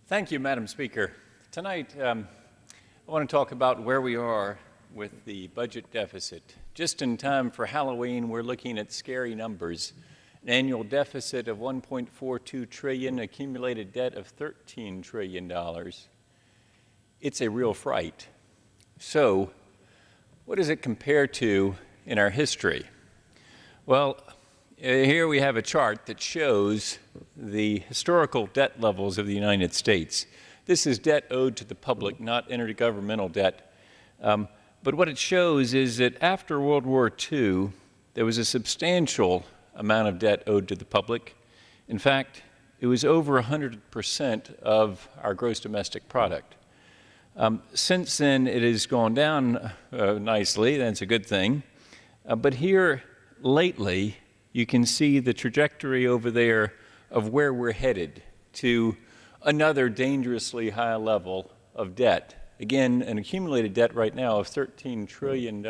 Thank you, Madam Speaker. Tonight, I want to talk about where we are with the budget deficit. Just in time for Halloween, we're looking at scary numbers. An annual deficit of $1.42 trillion, accumulated debt of $13 trillion. It's a real fright. So, what does it compare to in our history? Well, here we have a chart that shows the historical debt levels of the United States. This is debt owed to the public, not intergovernmental debt. But what it shows is that after World War II, there was a substantial amount of debt owed to the public. In fact, it was over 100% of our gross domestic product. Since then, it has gone down nicely. That's a good thing. But here, lately, you can see the trajectory over there of where we're headed to another dangerously high level of debt. Again, an accumulated debt right now of $13 trillion.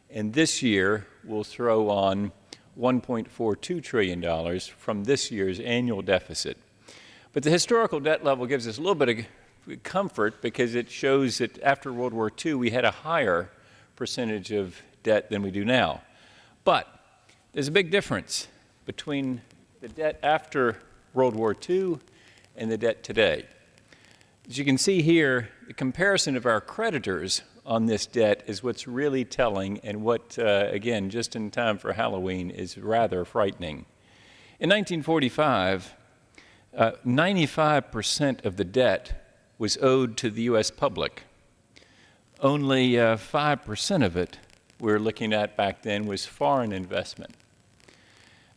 And this year, we'll throw on $1.42 trillion from this year's annual deficit. But the historical debt level gives us a little bit of comfort because it shows that after World War II, we had a higher percentage of debt than we do now. But there's a big difference between the debt after World War II and the debt today. As you can see here, the comparison of our creditors on this debt is what's really telling and what, again, just in time for Halloween, is rather frightening. In 1945, 95% of the debt was owed to the U.S. public. Only 5% of it we're looking at back then was foreign investment.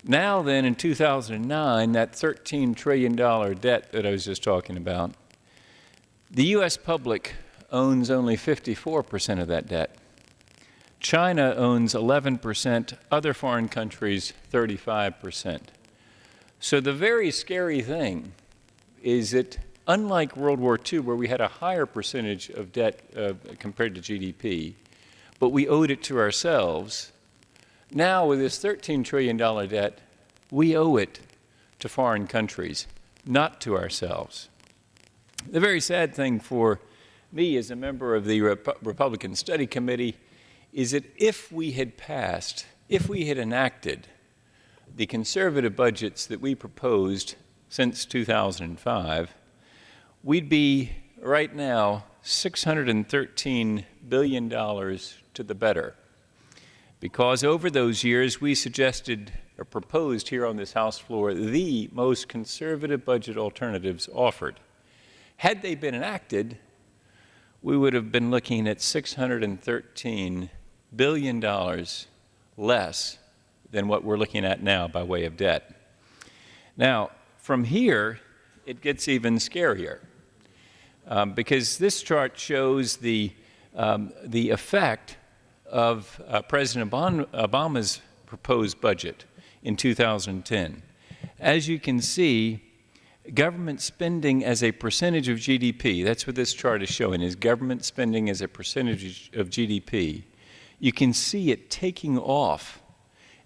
Now then, in 2009, that $13 trillion debt that I was just talking about, the U.S. public owns only 54% of that debt. China owns 11%, other foreign countries 35%. So the very scary thing is that unlike World War II, where we had a higher percentage of debt compared to GDP, but we owed it to ourselves, now with this $13 trillion debt, we owe it to foreign countries, not to ourselves. The very sad thing for me as a member of the Republican Study Committee is that if we had enacted the conservative budgets that we proposed since 2005, we'd be right now $613 billion to the better. Because over those years, we suggested or proposed here on this House floor the most conservative budget alternatives offered. Had they been enacted, we would have been looking at $613 billion less than what we're looking at now by way of debt. Now, from here, it gets even scarier because this chart shows the effect of President Obama's proposed budget in 2010. As you can see, government spending as a percentage of GDP, that's what this chart is showing, is government spending as a percentage of GDP. You can see it taking off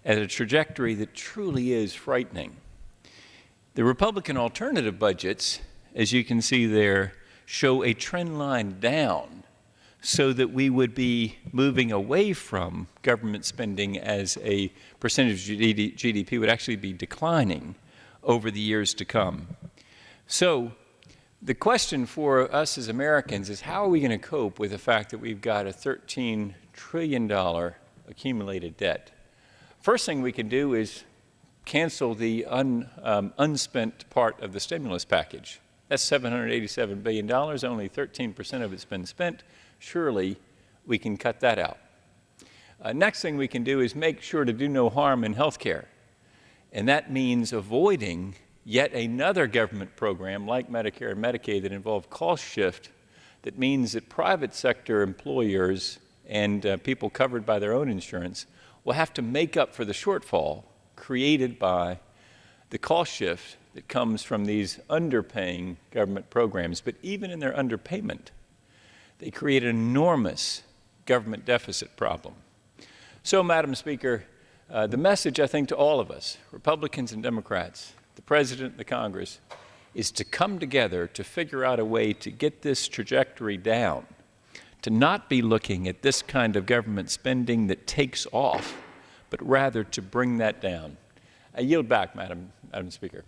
at a trajectory that truly is frightening. The Republican alternative budgets, as you can see there, show a trend line down so that we would be moving away from government spending as a percentage of GDP would actually be declining over the years to come. So the question for us as Americans is how are we going to cope with the fact that we've got a $13 trillion accumulated debt? First thing we can do is cancel the unspent part of the stimulus package. That's $787 billion, only 13% of it's been spent. Surely we can cut that out. Next thing we can do is make sure to do no harm in health care. And that means avoiding yet another government program like Medicare and Medicaid that involve cost shift that means that private sector employers and people covered by their own insurance will have to make up for the shortfall created by the cost shift that comes from these underpaying government programs. But even in their underpayment, they create an enormous government deficit problem. So, Madam Speaker, the message, I think, to all of us, Republicans and Democrats, the President, the Congress, is to come together to figure out a way to get this trajectory down, to not be looking at this kind of government spending that takes off, but rather to bring that down. I yield back, Madam Speaker.